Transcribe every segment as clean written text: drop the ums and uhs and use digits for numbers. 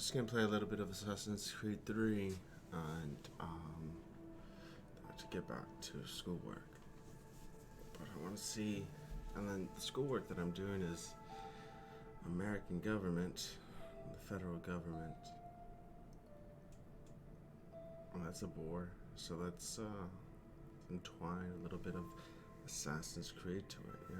just gonna play a little bit of Assassin's Creed 3 and to get back to schoolwork. But I want to see, and then the schoolwork that I'm doing is American government, the federal government. Well, that's a bore. So let's entwine a little bit of Assassin's Creed to it, yeah?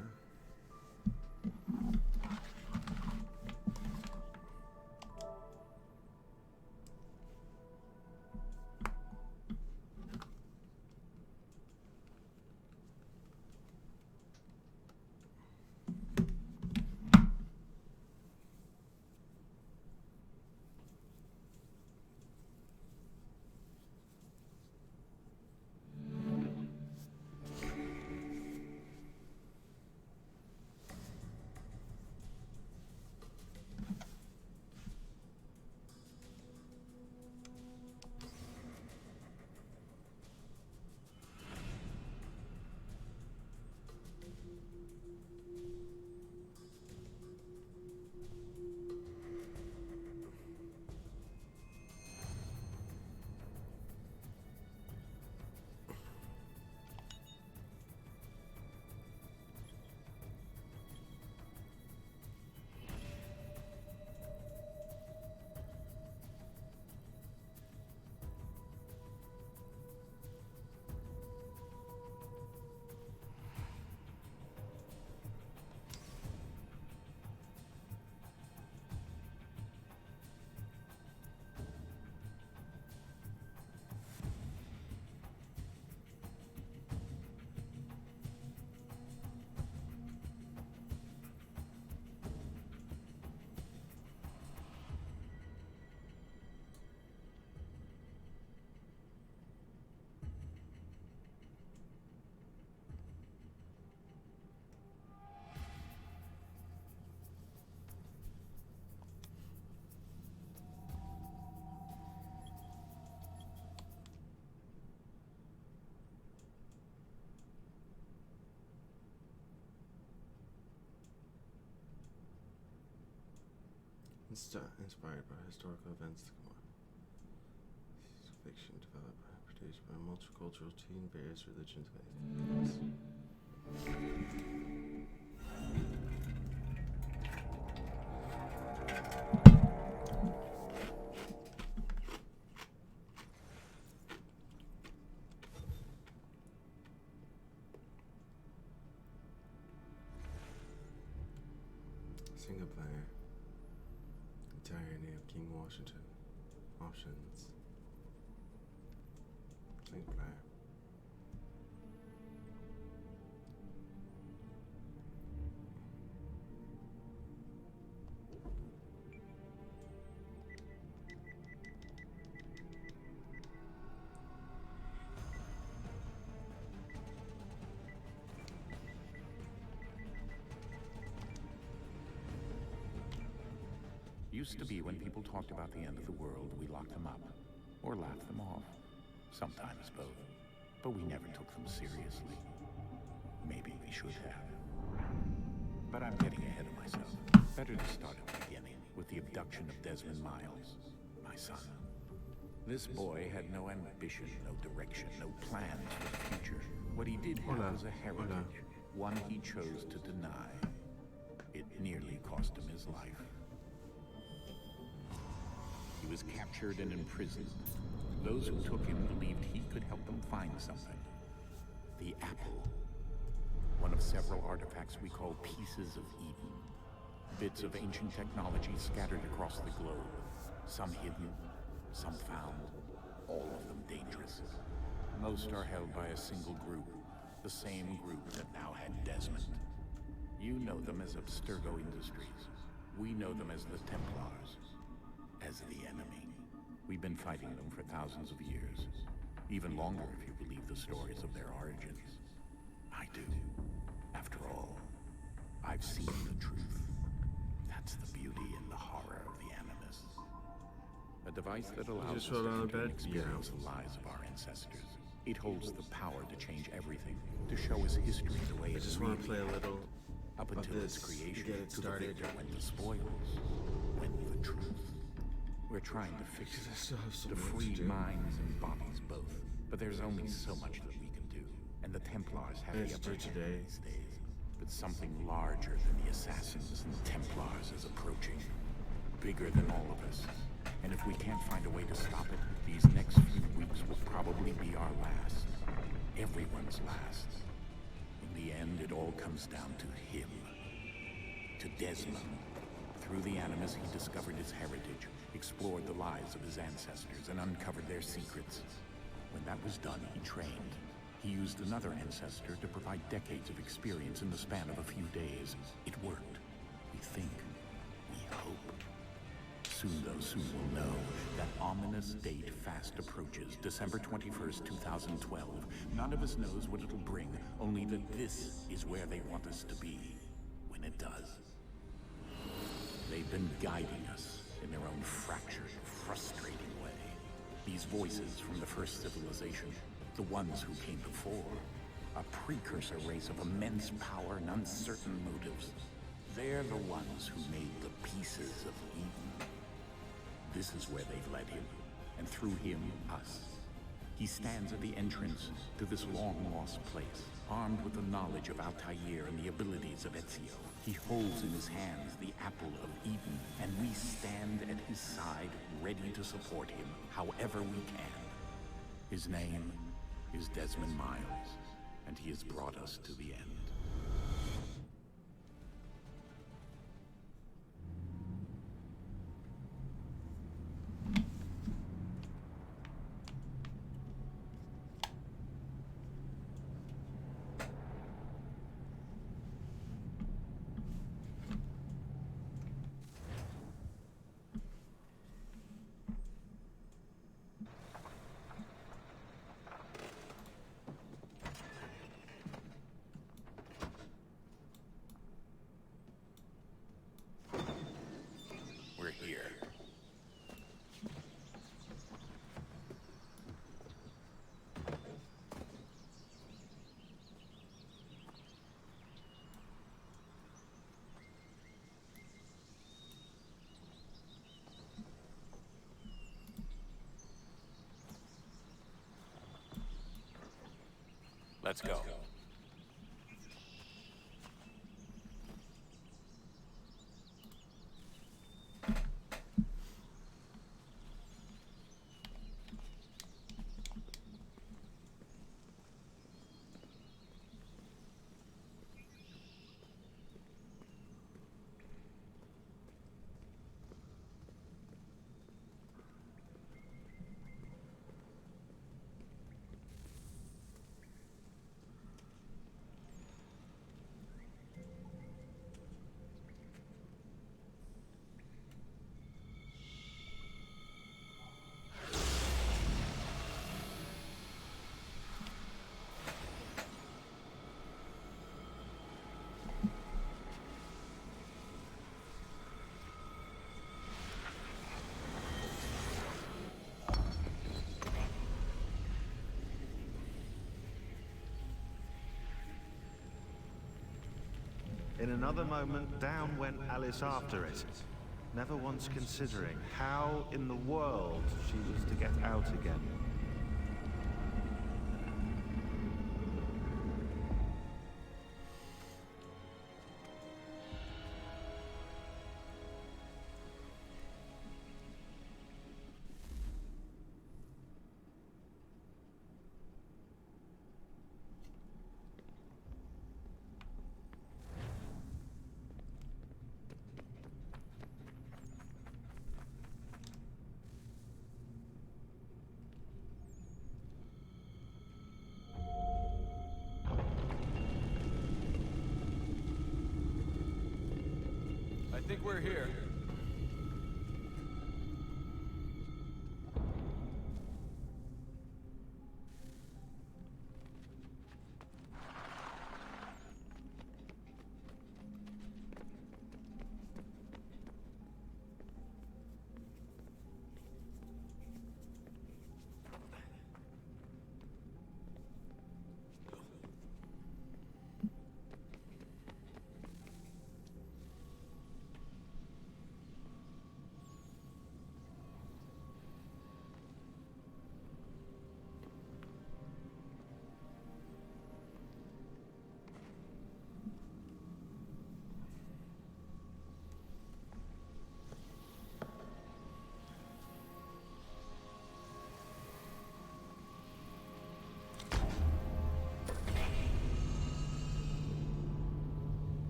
Inspired by historical events, fiction developed by, produced by a multicultural team, various religions, faiths. Single player. Tyranny of King Washington. Options. Single player. Used to be when people talked about the end of the world, we locked them up. Or laughed them off. Sometimes both. But we never took them seriously. Maybe we should have. But I'm getting ahead of myself. Better to start at the beginning, with the abduction of Desmond Miles, my son. This boy had no ambition, no direction, no plans for the future. What he did have was a heritage, one he chose to deny. It nearly cost him his life. He was captured and imprisoned. Those who took him believed he could help them find something. The apple. One of several artifacts we call Pieces of Eden. Bits of ancient technology scattered across the globe. Some hidden, some found, all of them dangerous. Most are held by a single group, the same group that now had Desmond. You know them as Abstergo Industries. We know them as the Templars. As the enemy. We've been fighting them for thousands of years. Even longer if you believe the stories of their origins. I do. After all, I've seen the truth. That's the beauty and the horror of the Animus. A device that allows us to experience the lives of our ancestors. It holds the power to change everything, to show us history the way it really happened. I just want to play a little up until its creation, to the victor went the spoils, went the truth. We're trying to fix Because I it, still have some to work free to do. minds and bodies both. But there's only so much that we can do, and the Templars have the It's upper due hand today. these days. But something larger than the Assassins and Templars is approaching, bigger than all of us. And if we can't find a way to stop it, these next few weeks will probably be our last. Everyone's last. In the end, it all comes down to him. To Desmond. Through the Animus, he discovered his heritage, explored the lives of his ancestors, and uncovered their secrets. When that was done, he trained. He used another ancestor to provide decades of experience in the span of a few days. It worked. We think. We hope. Soon, though, soon we'll know. That ominous date fast approaches, December 21st, 2012. None of us knows what it'll bring, only that this is where they want us to be, when it does. They've been guiding us in their own fractured, frustrating way. These voices from the first civilization, the ones who came before, a precursor race of immense power and uncertain motives. They're the ones who made the pieces of Eden. This is where they've led him, and through him, us. He stands at the entrance to this long-lost place, armed with the knowledge of Altair and the abilities of Ezio. He holds in his hands the apple of Eden, and we stand at his side, ready to support him, however we can. His name is Desmond Miles, and he has brought us to the end. We're here. Let's go. In another moment, down went Alice after it, never once considering how in the world she was to get out again. I think we're here.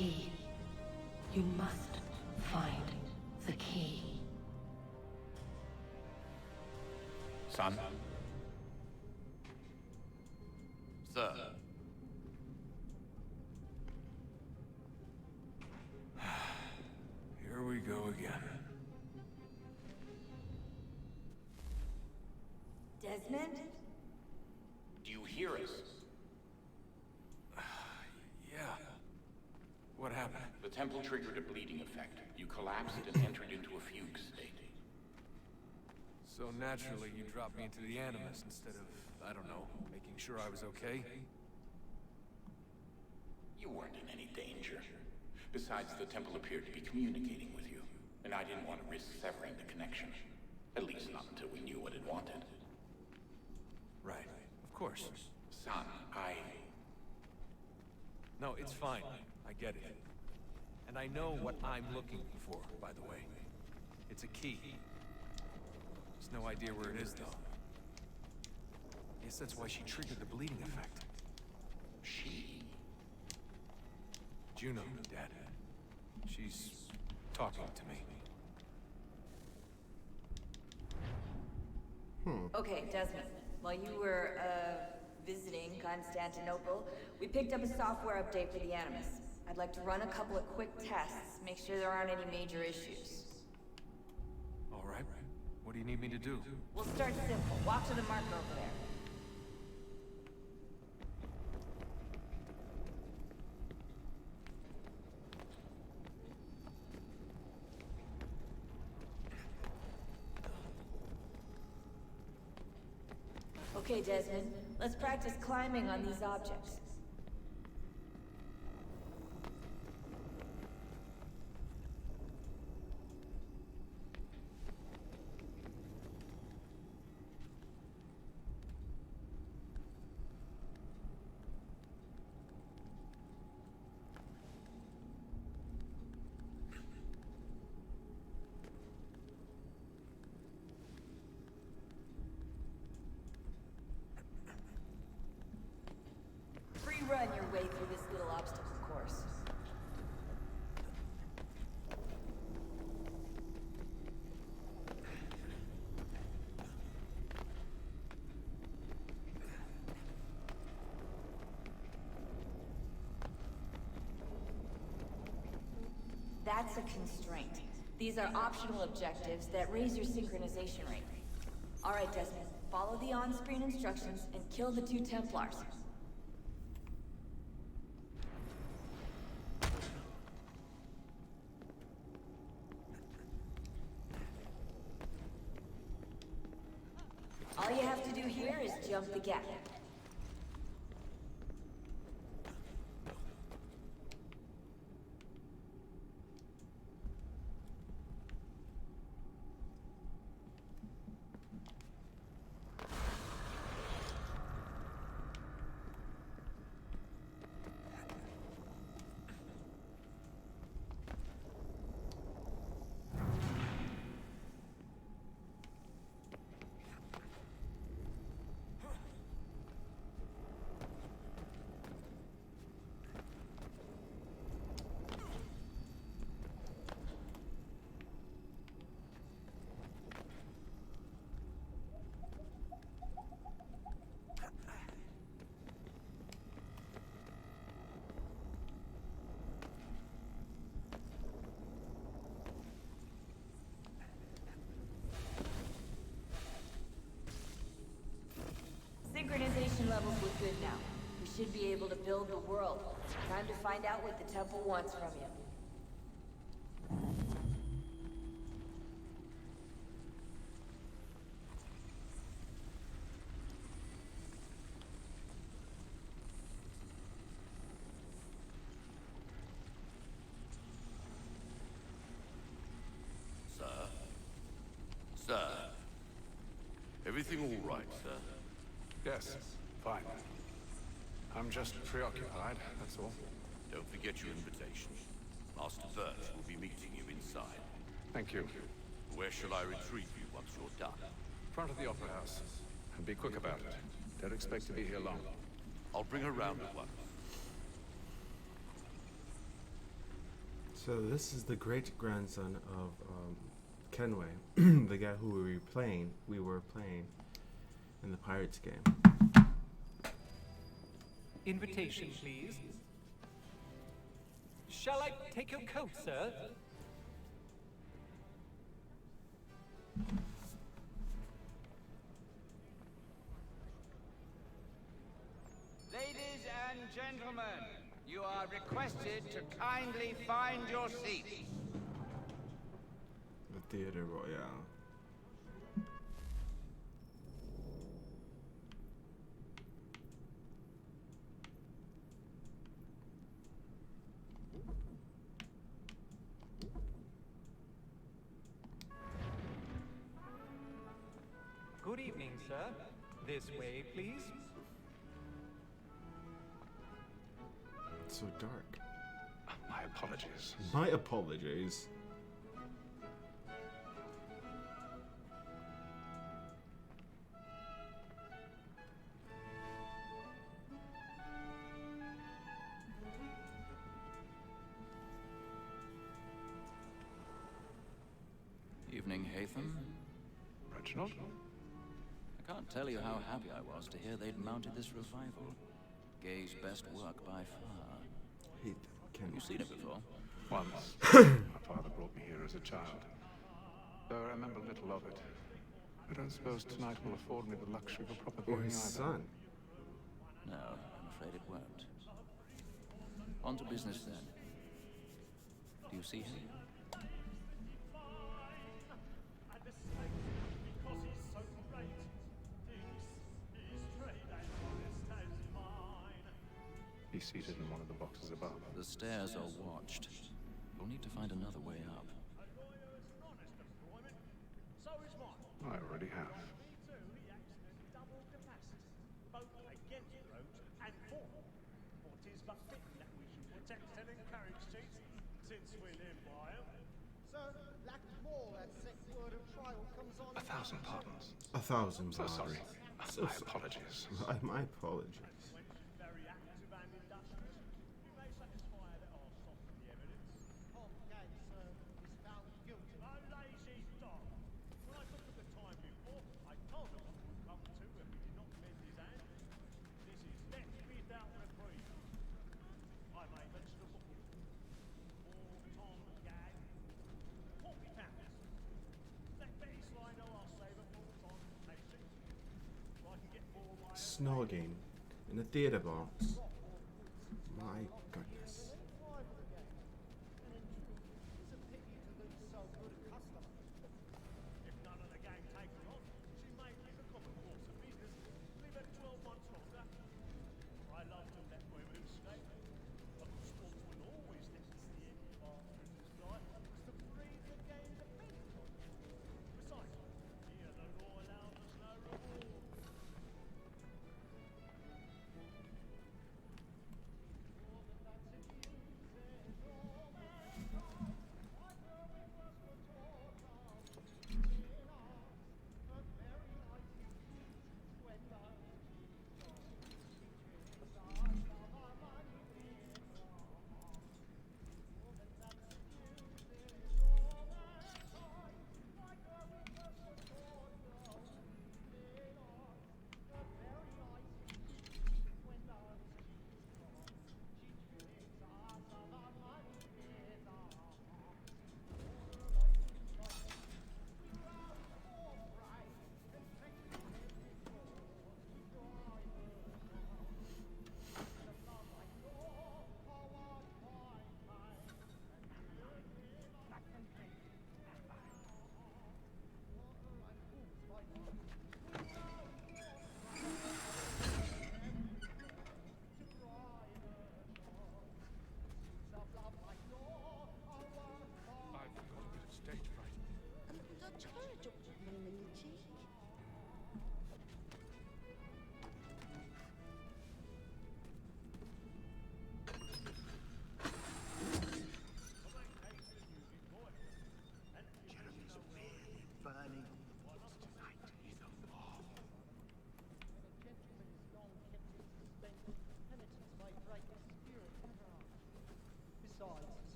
key. You must find the key. Son? Sir. Here we go again. Desmond? Do you hear us? Yeah. What happened? The temple triggered a bleeding effect. You collapsed and entered into a fugue state. So naturally, you dropped me into the Animus instead of, I don't know, making sure I was okay? You weren't in any danger. Besides, the temple appeared to be communicating with you, and I didn't want to risk severing the connection. At least not until we knew what it wanted. Right. Of course. Son, No, it's fine. I get it. And I know what I'm looking for, by the way. It's a key. Just no idea where it is, though. Guess that's why she triggered the bleeding effect. She? Juno, Dad. She's talking to me. Okay, Desmond. While you were, visiting Constantinople, we picked up a software update for the Animus. I'd like to run a couple of quick tests, make sure there aren't any major issues. All right. What do you need me to do? We'll start simple. Walk to the marker over there. Okay, Desmond. Let's practice climbing on these objects. Run your way through this little obstacle course. That's a constraint. These are optional objectives that raise your synchronization rate. All right, Desmond. Follow the on-screen instructions and kill the 2 Templars. All you have to do here is jump the gap. Synchronization levels look good now. We should be able to build the world. Time to find out what the temple wants from you. Sir? Sir? Everything all right, sir? Yes, fine. I'm just preoccupied, that's all. Don't forget your invitation. Master Birch will be meeting you inside. Thank you. Where shall I retrieve you once you're done? Front of the Opera House. And be quick about it. Don't expect to be here long. I'll bring her round at once. So this is the great grandson of Kenway, the guy who we were playing in the Pirates game. Invitation, please. Shall I take your coat, sir? Ladies and gentlemen, you are requested to kindly find your seats. The Theater Royale. Good evening, sir. This way, please. It's so dark. My apologies. My apologies. Evening, Hatham. Reginald? I can't tell you how happy I was to hear they'd mounted this revival. Gay's best work by far. Hate Ken. You've seen it before? Once. My father brought me here as a child. Though I remember little of it. I don't suppose tonight will afford me the luxury of a proper Or viewing his either. son. No, I'm afraid it won't. On to business then. Do you see him? He's seated in one of the boxes above. The stairs are watched. We'll need to find another way up. I already have. A thousand pardons. 1,000 So bars. sorry. So My sorry. apologies. My apologies. Snogging in a theater box. My goodness.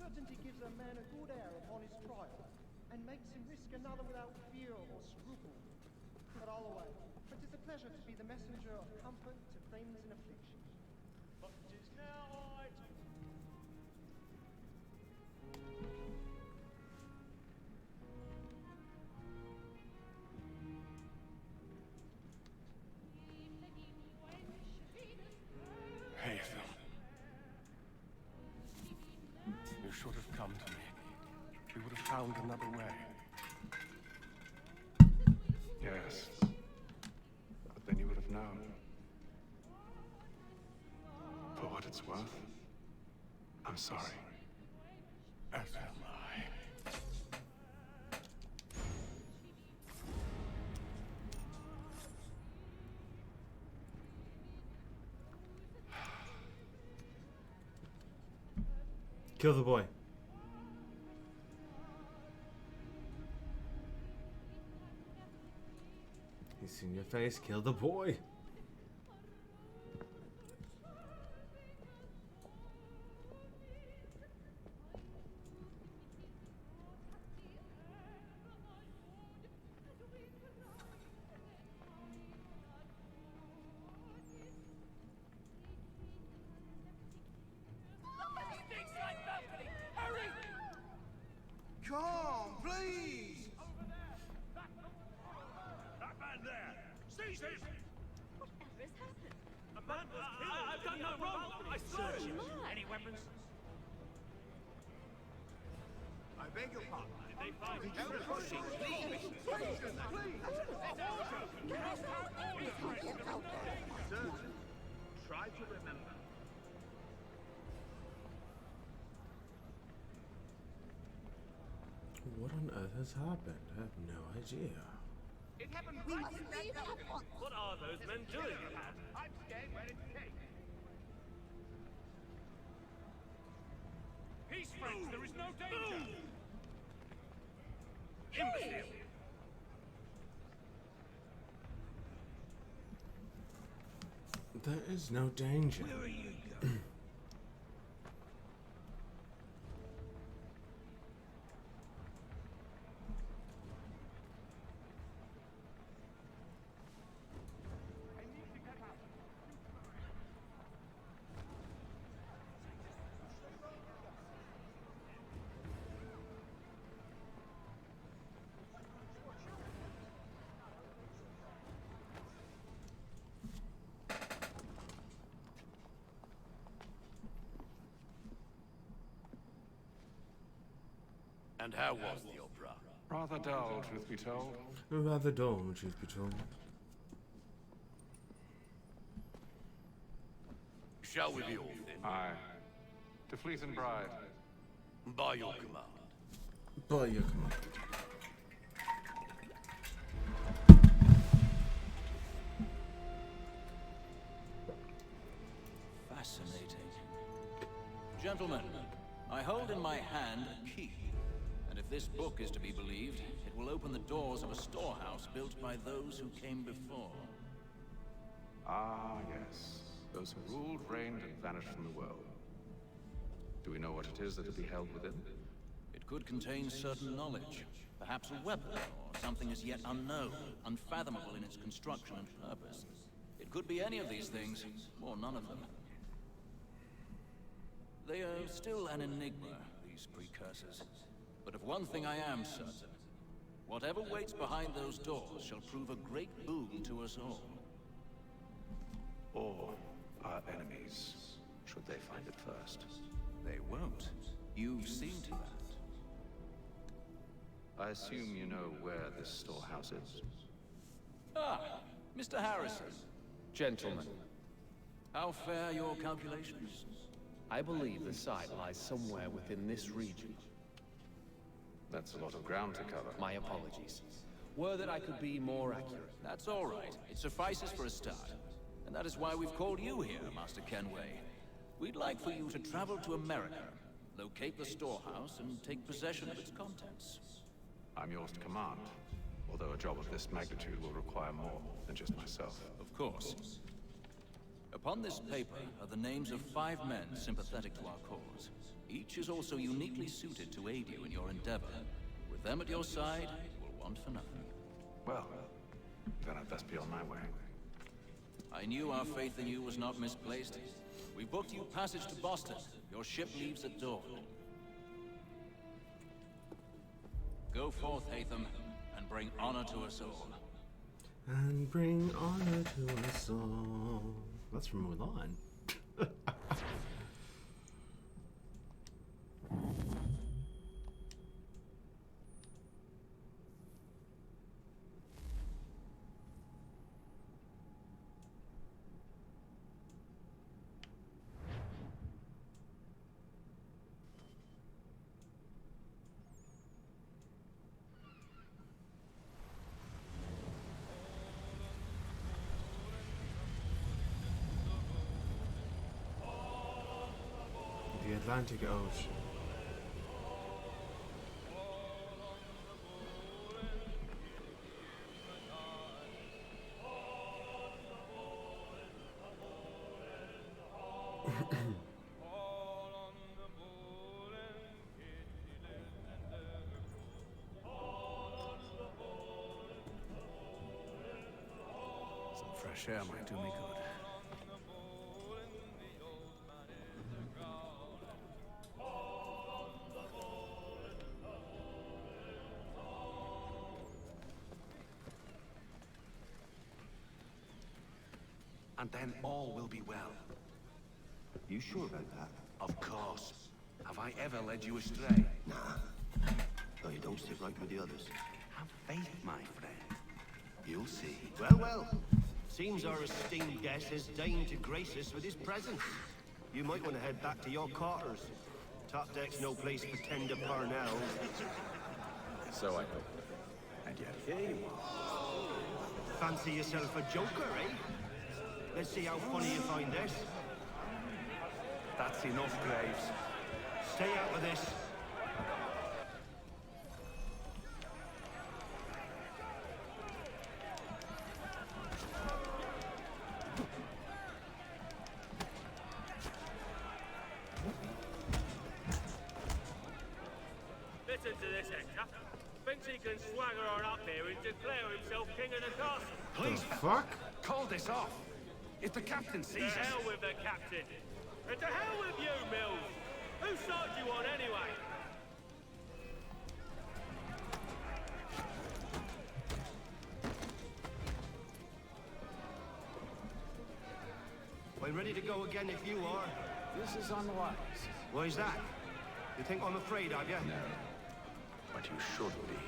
Certainty gives a man a good air upon his trial, and makes him risk another without fear or scruple. But all away, it is a pleasure to be the messenger of comfort to friends in affliction. But it is now I... Hey, Phil. You should have come to me. We would have found another way. Yes. But then you would have known. For what it's worth, I'm sorry. As am I. Kill the boy. He's seen your face. Kill the boy. Come, please! That man there! Seize him! Whatever has happened? A man was killed! I've done no wrong! I swear! Any weapons? I beg your pardon. Did they find No pushing, please! Please! Sir, try to remember. What on earth has happened? I have no idea. It happened We right must in that leave at once. What are those men doing? I'm staying where it takes. Peace, friends! There is no danger! Imbecile! There is no danger. Where are you going? And how was the opera? Rather dull, truth be told. Rather dull, truth be told. Shall we be off then? Aye. To Fleet and Bride. By your command. By your command. Fascinating. Gentlemen, I hold in my hand a key. And if this book is to be believed, it will open the doors of a storehouse built by those who came before. Ah, yes. Those who ruled, reigned, and vanished from the world. Do we know what it is that will be held within? It could contain certain knowledge. Perhaps a weapon, or something as yet unknown, unfathomable in its construction and purpose. It could be any of these things, or none of them. They are still an enigma, these precursors. But of one thing I am certain. Whatever waits behind those doors shall prove a great boon to us all. Or our enemies, should they find it first. They won't. You've seen to that. I assume you know where this storehouse is? Ah, Mr. Harrison. Gentlemen, How fare your calculations? I believe the site lies somewhere within this region. That's a lot of ground to cover. My apologies. Were that I could be more accurate. That's all right. It suffices for a start. And that is why we've called you here, Master Kenway. We'd like for you to travel to America, locate the storehouse, and take possession of its contents. I'm yours to command, although a job of this magnitude will require more than just myself. Of course. Upon this paper are the names of 5 men sympathetic to our cause. Each is also uniquely suited to aid you in your endeavor. With them at your side, you will want for nothing. Well, then I'd best be on my way. I knew our faith in you was not misplaced. We booked you passage to Boston. Your ship leaves at dawn. Go forth, Hatham, and bring honor to us all. And bring honor to us all. That's from Mulan. The Atlantic Ocean. Some fresh air might do me good. And then all will be well. You sure about that? Of course. Have I ever led you astray? Nah. No, you don't stick right with the others. Have faith, my friend. You'll see. Well, well. Seems our esteemed guest has deigned to grace us with his presence. You might want to head back to your quarters. Top deck's no place for tender Parnell. So I hope. And yet here you are. Fancy yourself a joker, eh? Let's see how funny you find this. That's enough, Graves. Stay out of this. Listen to this, Hector. Thinks he can swagger on up here and declare himself king of the castle. Please, fuck? Call this off. If the captain sees us... To hell with the captain. And to hell with you, Mills. Whose side do you on anyway? We're ready to go again if you are. This is unwise. Why's that? You think I'm afraid of you? No. But you should be.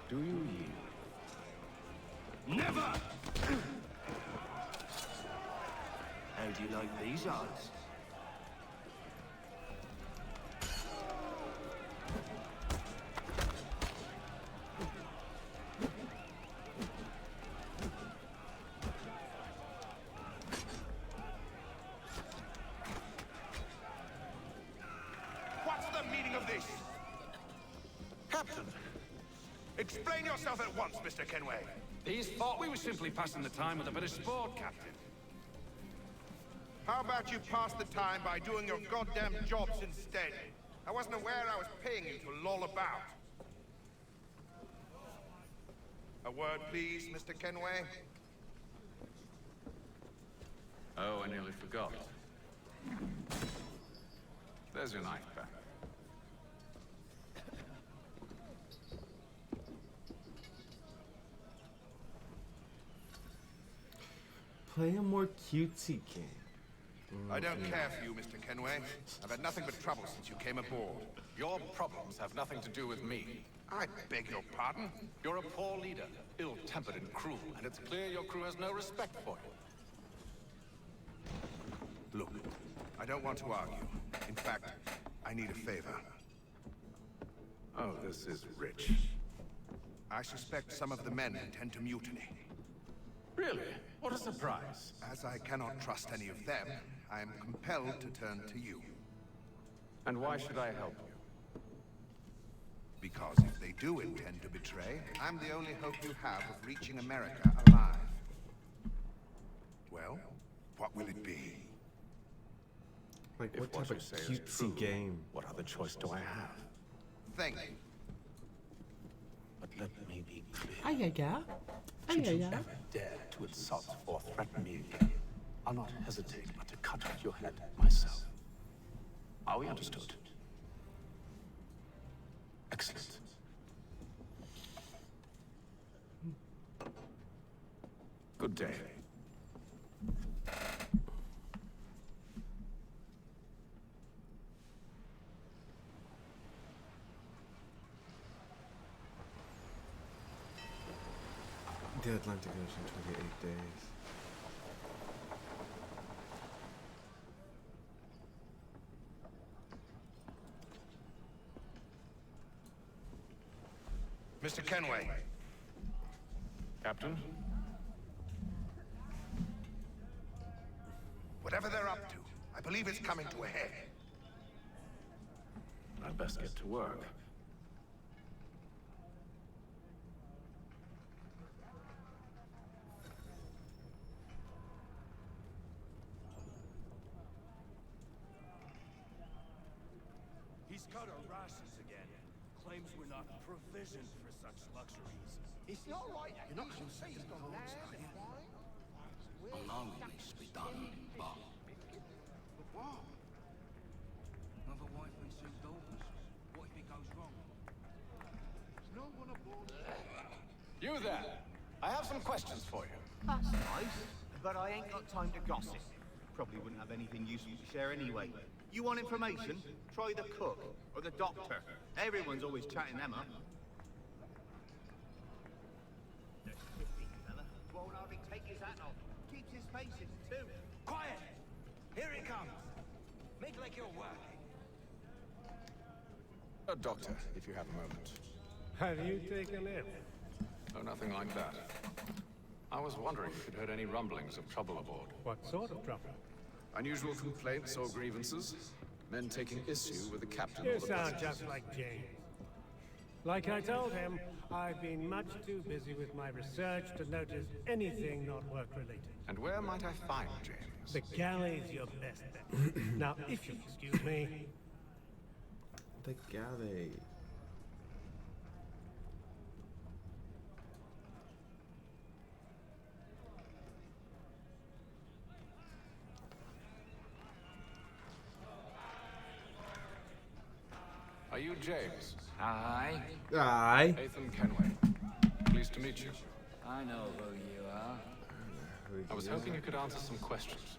Do you yield? Never! How do you like these odds? What's the meaning of this? Captain! Explain yourself at once, Mr. Kenway. These thought we were simply passing the time with a bit of sport, Captain. How about you pass the time by doing your goddamn jobs instead? I wasn't aware I was paying you to loll about. A word, please, Mr. Kenway. Oh, I nearly forgot. There's your knife back. Play a more cutesy game. I don't care for you, Mr. Kenway. I've had nothing but trouble since you came aboard. Your problems have nothing to do with me. I beg your pardon? You're a poor leader, ill-tempered and cruel, and it's clear your crew has no respect for you. Look, I don't want to argue. In fact, I need a favor. Oh, this is rich. I suspect some of the men intend to mutiny. Really? What a surprise. As I cannot trust any of them, I am compelled to turn to you. And why should I help you? Because if they do intend to betray, I'm the only hope you have of reaching America alive. Well, what will it be? Like, If what what type of you say is cutesy true, game? What other choice do I have? Thank you. But let me be clear. Aye. Should you ever dare to insult or threaten me again, I'll not hesitate but to cut off your head myself. Are we understood? Excellent. Good day. The Atlantic Ocean, 28 days. Mr. Kenway. Captain? Whatever they're up to, I believe it's coming to a head. I'd best get to work. He's cut our rations again. Claims we're not provisioned for such luxuries. It's not right. You're not going to say he's got land and wine? Alone needs to be done, but But what? another wife and two daughters. What if it goes wrong? There's no one aboard. You there! I have some questions for you. That's nice, but I ain't got time to gossip. Probably wouldn't have anything useful to share anyway. You want information? Try the cook or the doctor. Everyone's always chatting them up. Won't hardly take his hat off. Keeps his face in too. Quiet! Here he comes. Make like you're working. A doctor, if you have a moment. Have you taken him? Oh, nothing like that. I was wondering if you'd heard any rumblings of trouble aboard. What sort of trouble? Unusual complaints or grievances? Men taking issue with the captain You or the sound passengers? just like James. Like I told him, I've been much too busy with my research to notice anything not work-related. And where might I find James? The galley's your best bet. Now, if you'll excuse me. The galley. Are you James? Aye. Aye. Ethan Kenway. Pleased to meet you. I know who you are. I was hoping you could answer some questions.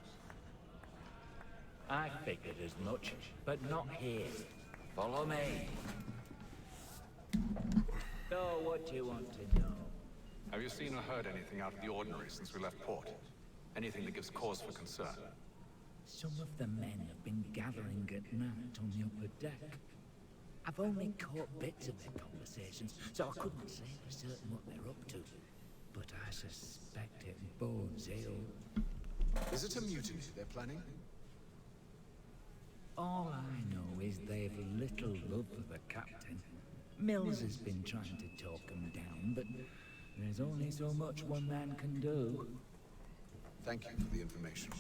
I figured as much, but not here. Follow me. So, what do you want to know? Have you seen or heard anything out of the ordinary since we left port? Anything that gives cause for concern? Some of the men have been gathering at night on the upper deck. I've only caught bits of their conversations, so I couldn't say for certain what they're up to. But I suspect it bodes ill. Is it a mutiny they're planning? All I know is they've little love for the captain. Mills has been trying to talk him down, but there's only so much one man can do. Thank you for the information.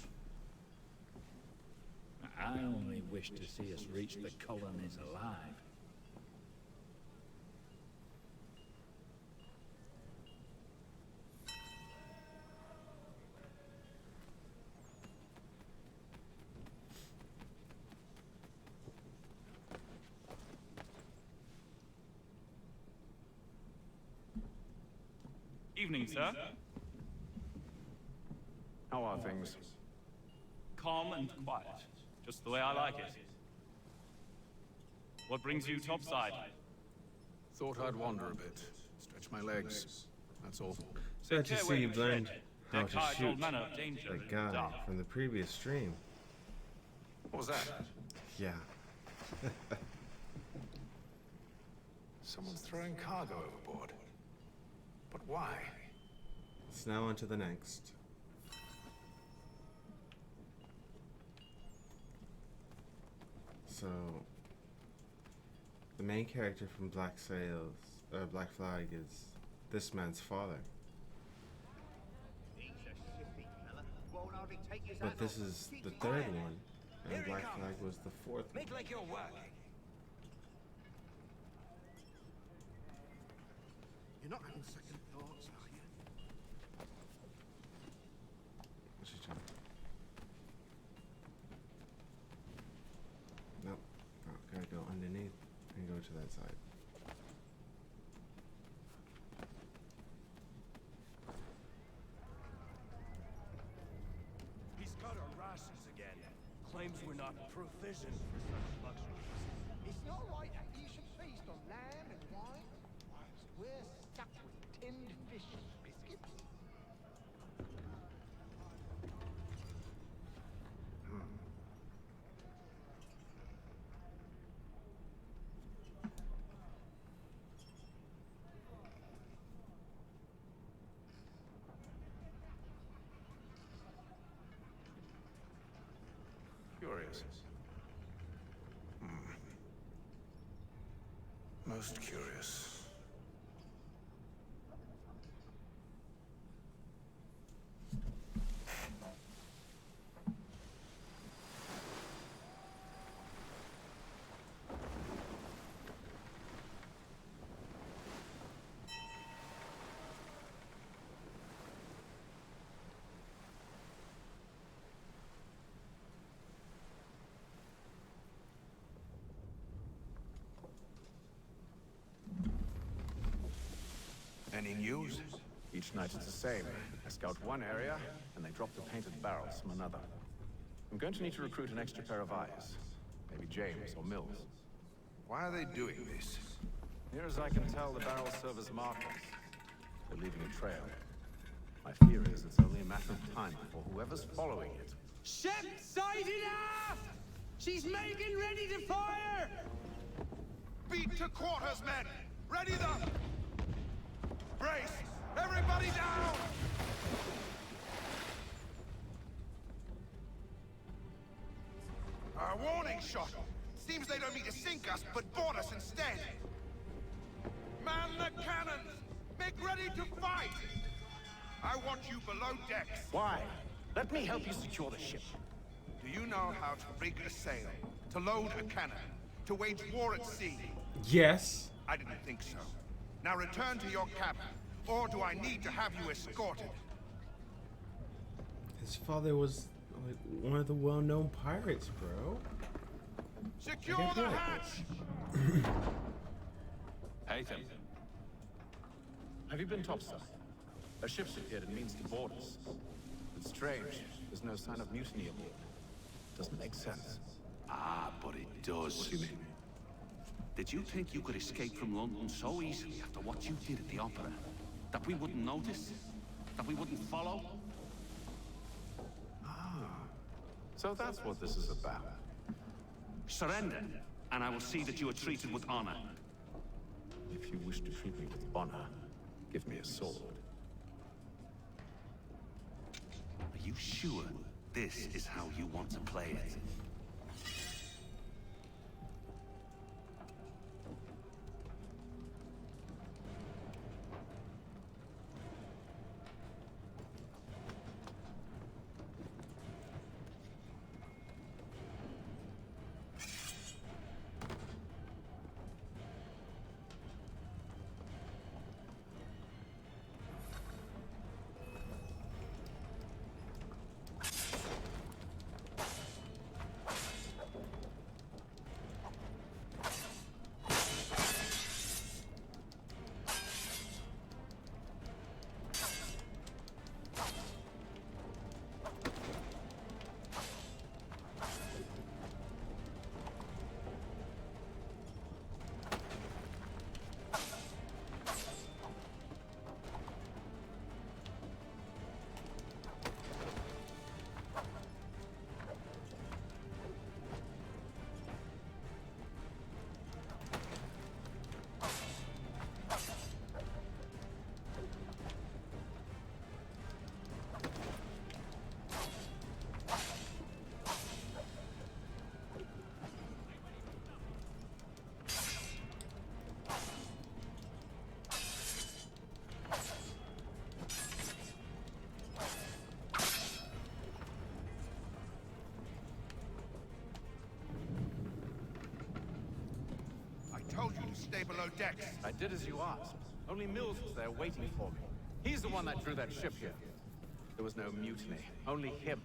I only wish to see us reach the colonies alive. Evening, sir. How are things? Calm and quiet. Just the way I like it. What brings you topside? Thought I'd wander a bit. Stretch my legs. That's all. Glad to see you've learned how Deck to hides all shoot manner of danger the in the guy dark. from the previous stream. What was that? Yeah. Someone's throwing cargo overboard. But why? It's now on to the next. So the main character from Black Flag is this man's father. But this is the third one, and Black Flag was the fourth one. Make like you're working. You're not having second thoughts, are you? What's she trying? Nope. Oh, gotta go underneath and go to that side. He's cut our rations again. Claims we're not provisioned for such luxuries. It's not right that you should feast on lamb and wine, whilst we're stuck with tinned fish and biscuits. Curious. Most curious. Any news? Each night it's the same. I scout one area, and they drop the painted barrels from another. I'm going to need to recruit an extra pair of eyes. Maybe James or Mills. Why are they doing this? Near as I can tell, the barrels serve as markers. They're leaving a trail. My fear is it's only a matter of time before whoever's following it. Ship sighted aft! She's making ready to fire! Beat to quarters, men! Ready the... Brace! Everybody down! A warning shot! Seems they don't mean to sink us, but board us instead! Man the cannons! Make ready to fight! I want you below decks! Why? Let me help you secure the ship. Do you know how to rig a sail? To load a cannon? To wage war at sea? Yes. I didn't think so. Now return to your cabin, or do I need to have you escorted? His father was like one of the well-known pirates, bro. Secure the hatch! Haytham. Have you been topside? A ship's appeared and means to board us. It's strange. There's no sign of mutiny aboard. Doesn't make sense. Ah, but it does. What do you mean? Did you think you could escape from London so easily after what you did at the Opera? That we wouldn't notice? That we wouldn't follow? So that's what this is about. Surrender, and I will see that you are treated with honor. If you wish to treat me with honor, give me a sword. Are you sure this is how you want to play it? told you to stay below decks. I did as you asked. Only Mills was there waiting for me. He's the one that drew that ship here. There was no mutiny, only him.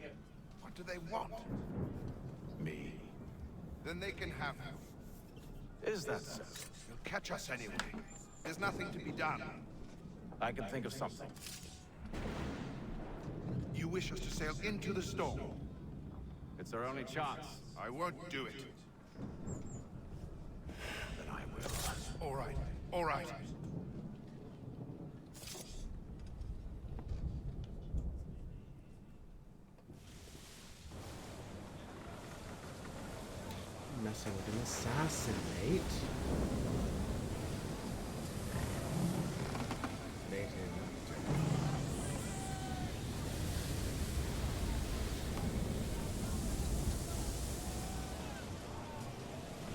What do they want? Me. Then they can have you. Is that so? You'll catch us anyway. There's nothing to be done. I can think of something. You wish us to sail into the storm? It's our only chance. I won't do it. Then I will. All right, all right. Messing with an assassinate. Nathan.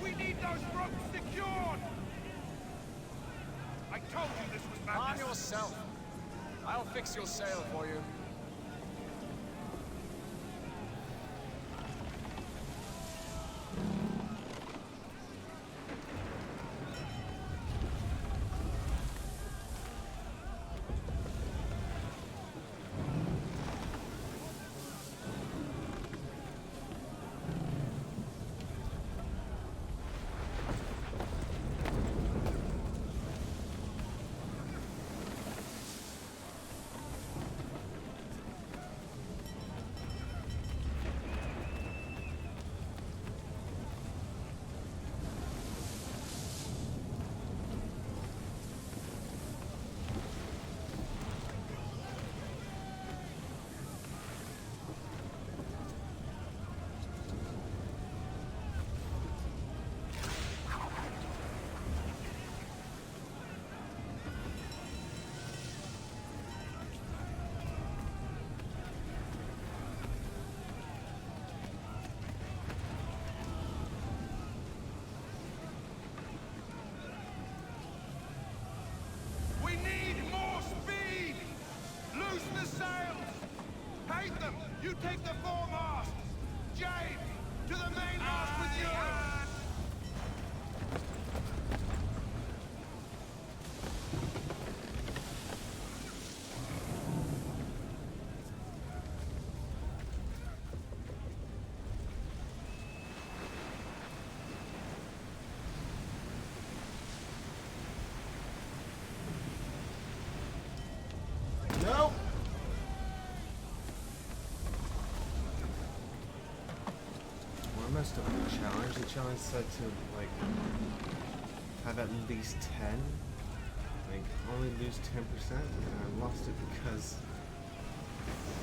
We need those ropes secured! I told you this was madness. Arm yourself. I'll fix your sail for you. We need more speed! Loose the sails! Hate them! You take the foremast! James, to the mainmast with you! No! Well, I messed up the challenge. The challenge said to, like, have at least 10. Like, only lose 10%, and I lost it because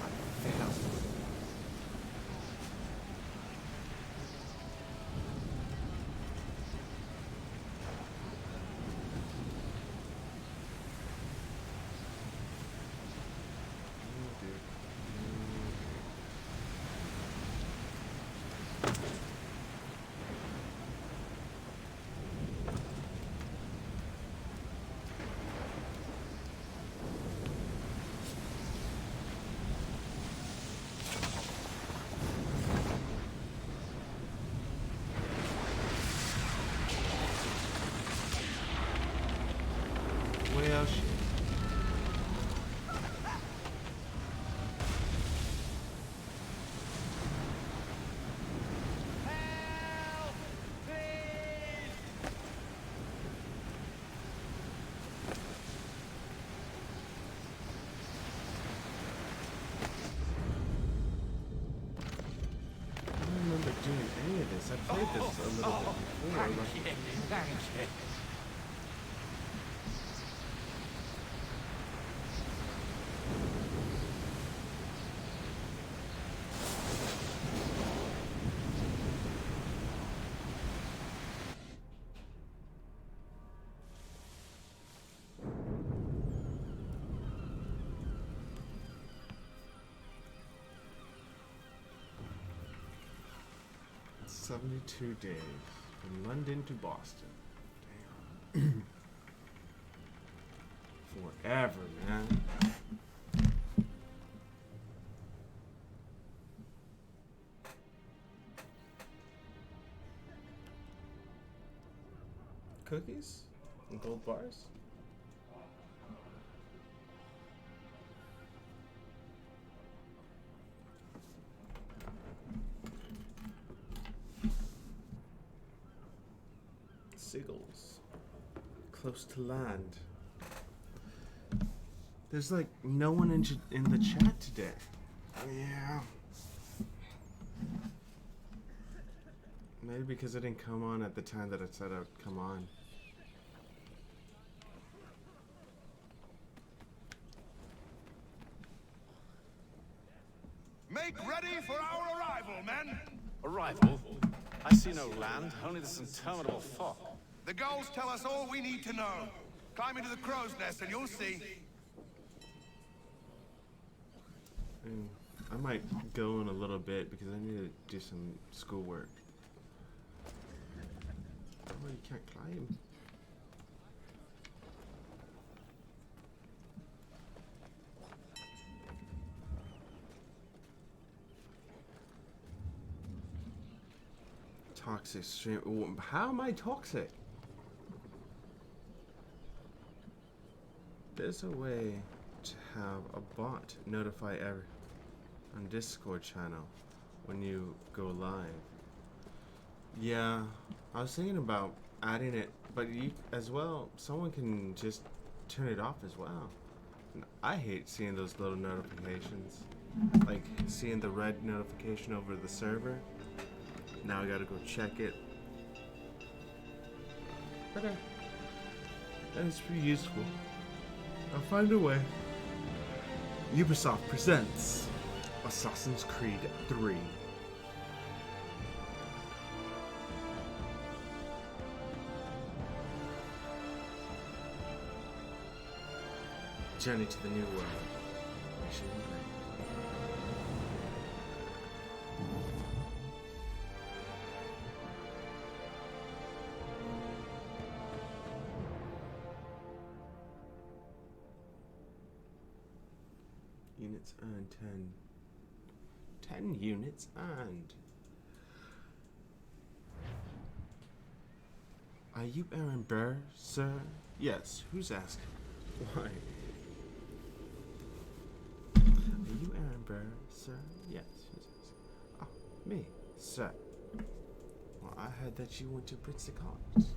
I failed. Well, shit. I don't remember doing any of this. I played this a little bit before. Thank Like, you, thank you. it's 72 days from London to Boston. Damn. Forever, man. cookies and gold bars. Seagulls. Close to land. There's like no one in the chat today. Yeah. Maybe because I didn't come on at the time that I said I would come on. Make ready for our arrival, men! Arrival? I see no land, only this interminable fog. The gulls tell us all we need to know. Climb into the crow's nest and you'll see. I might go in a little bit because I need to do some schoolwork. Oh, you can't climb. Toxic stream. How am I toxic? There's a way to have a bot notify every on Discord channel when you go live. Yeah, I was thinking about adding it, but you as well, someone can just turn it off as well. And I hate seeing those little notifications, like seeing the red notification over the server. Now I gotta go check it. Okay, that's pretty useful. I'll find a way. Ubisoft presents Assassin's Creed 3. Journey to the New World. Mission complete. Units earned 10. 10 units earned. Are you Aaron Burr, sir? Yes. Who's asking? Why? Are you Aaron Burr, sir? Yes. Who's asking? Oh, me, sir. Well, I heard that you went to Brixton College.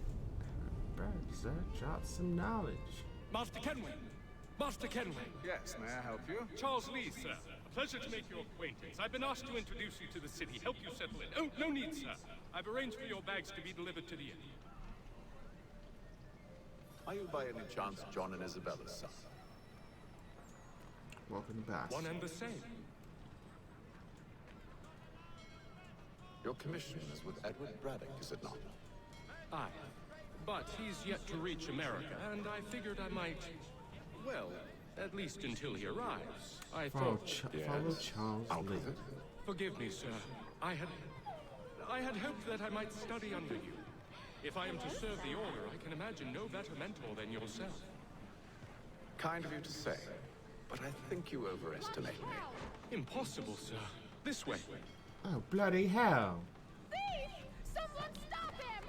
Aaron Burr, sir. Drop some knowledge. Master Kenway! Master Kenway! Yes, may I help you? Charles Lee, sir. A pleasure to make your acquaintance. I've been asked to introduce you to the city, help you settle in. Oh, no need, sir. I've arranged for your bags to be delivered to the inn. Are you by any chance John and Isabella's son? Welcome back. One and the same. Your commission is with Edward Braddock, is it not? Aye. But he's yet to reach America, and I figured I might... Well, at least until he arrives. I Follow thought... follow Charles Lee. Forgive me, sir. I had hoped that I might study under you. If I am to serve the Order, I can imagine no better mentor than yourself. Kind of you to say, but I think you overestimate me. Impossible, sir. This way. Oh, bloody hell. Thief! Someone stop him!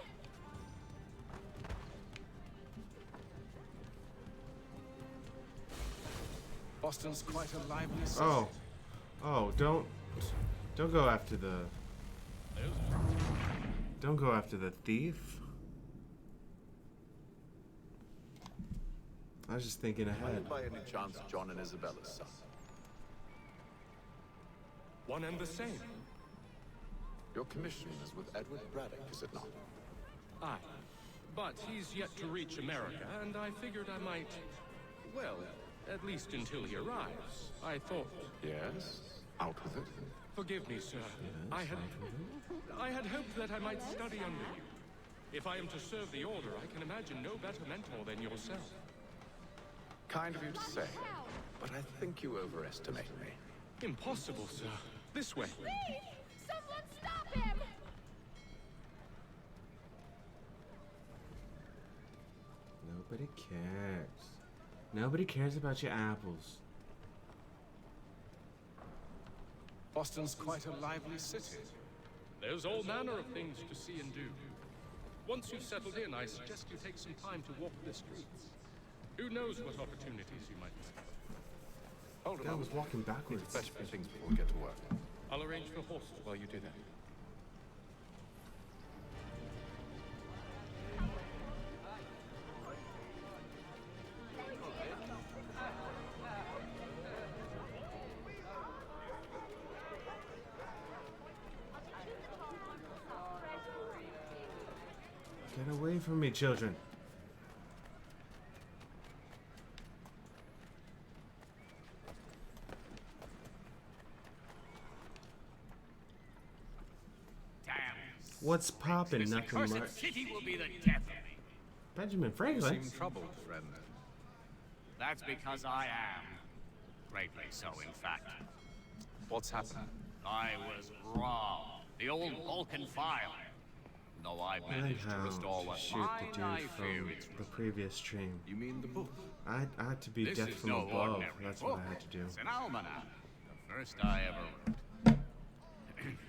Boston's quite a lively city. Oh, don't go after the... Don't go after the thief. I was just thinking Are ahead. you by any chance John and Isabella's son? One and the same. Your commission is with Edward Braddock, is it not? Aye. But he's yet to reach America, and I figured I might... Well, at least until he arrives. I thought... Yes? Out with it. Forgive me, sir. I had hoped that I might study under you. If I am to serve the Order, I can imagine no better mentor than yourself. Kind of you to say, but I think you overestimate me. Impossible, sir. This way. Thief! Someone stop him! Nobody cares. Nobody cares about your apples. Boston's quite a lively city. There's all manner of things to see and do. Once you've settled in, I suggest you take some time to walk the streets. Who knows what opportunities you might discover. Hold on. I was walking backwards. Fetch a few things before we get to work. I'll arrange for horses while you do that. Get away from me, children. What's poppin'? Nothing much. City will be the death of me. Benjamin Franklin. You seem troubled, friend. That's because I am. Greatly so, in fact. What's happened? I was wrong. The old Vulcan file. Though I I managed to how restore what shoot the mine I dude fear from it's the previous stream. You mean the book? I had to be This death is from no above. ordinary That's book. what I had to do. It's an almanac. The first I ever wrote.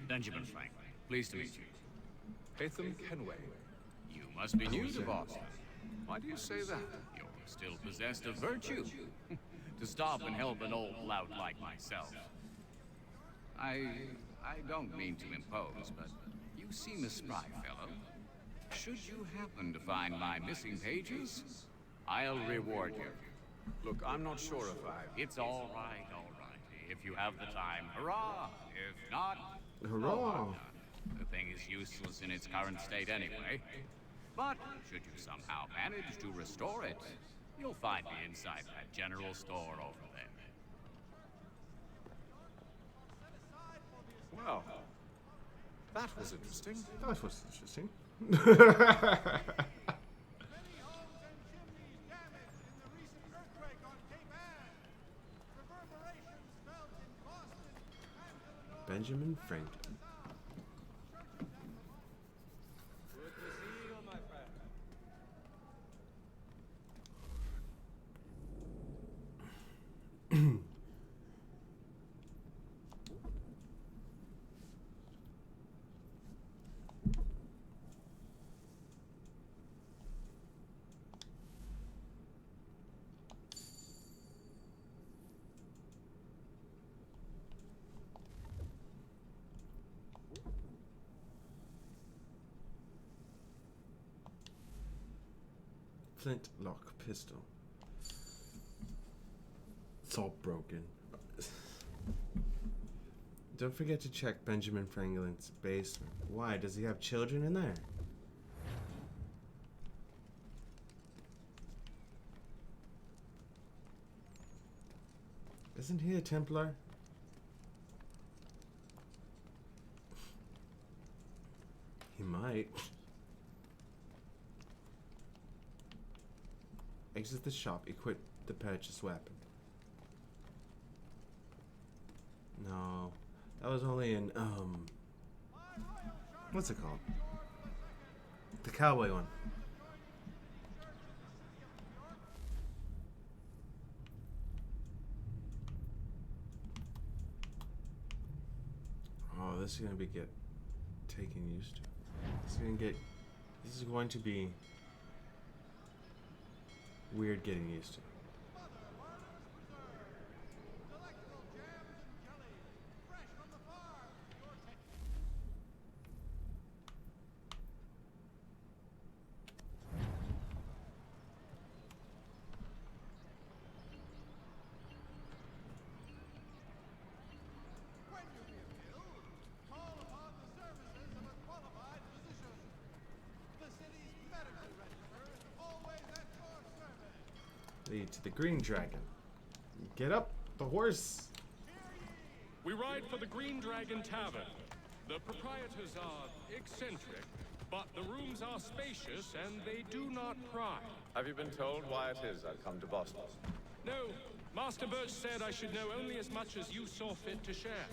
Benjamin Franklin, pleased to meet you. Hatham Kenway. You must be new to Boston. Why do you say that? You're still possessed of virtue. To stop and help an old lout like myself. I don't mean to impose, but you seem a spry fellow. Should you happen to find my missing pages, I'll reward you. Look, I'm not sure if I... It's all right, all right. If you have the time, hurrah! If not, Hurrah! the thing is useless in its current state anyway. But should you somehow manage to restore it, you'll find me inside that general store over there. Well, that was interesting. That was interesting. Benjamin Franklin. Flintlock pistol. It's all broken. Don't forget to check Benjamin Franklin's basement. Why? Does he have children in there? Isn't he a Templar? He might. Exit the shop. Equip the purchase weapon. No. That was only in, what's it called? The cowboy one. Oh, this is gonna be taken used to. This is going to be weird getting used to. Lead to the Green Dragon. Get up, the horse. We ride for the Green Dragon Tavern. The proprietors are eccentric, but the rooms are spacious and they do not pry. Have you been told why it is I've come to Boston? No, Master Birch said I should know only as much as you saw fit to share.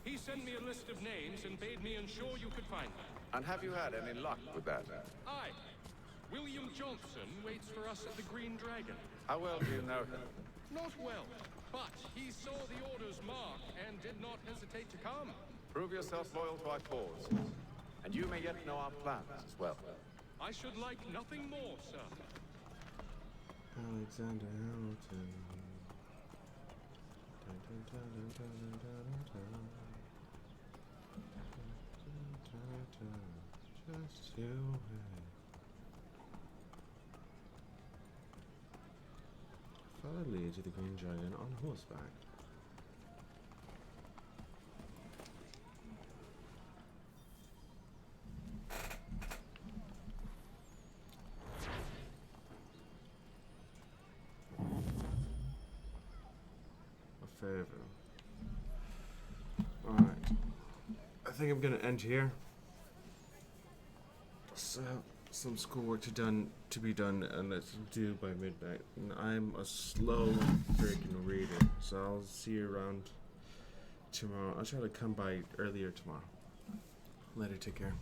He sent me a list of names and bade me ensure you could find them. And have you had any luck with that? Aye. William Johnson waits for us at the Green Dragon. How well do you know him? Not well, but he saw the order's mark and did not hesitate to come. Prove yourself loyal to our cause. And you may yet know our plans as well. I should like nothing more, sir. Alexander Hamilton. Just you wait. Follow Lee to the Green Dragon on horseback. A favor. Alright. I think I'm gonna end here. So, some schoolwork to be done, and it's due by midnight. And I'm a slow freaking reader, so I'll see you around tomorrow. I'll try to come by earlier tomorrow. Later, take care.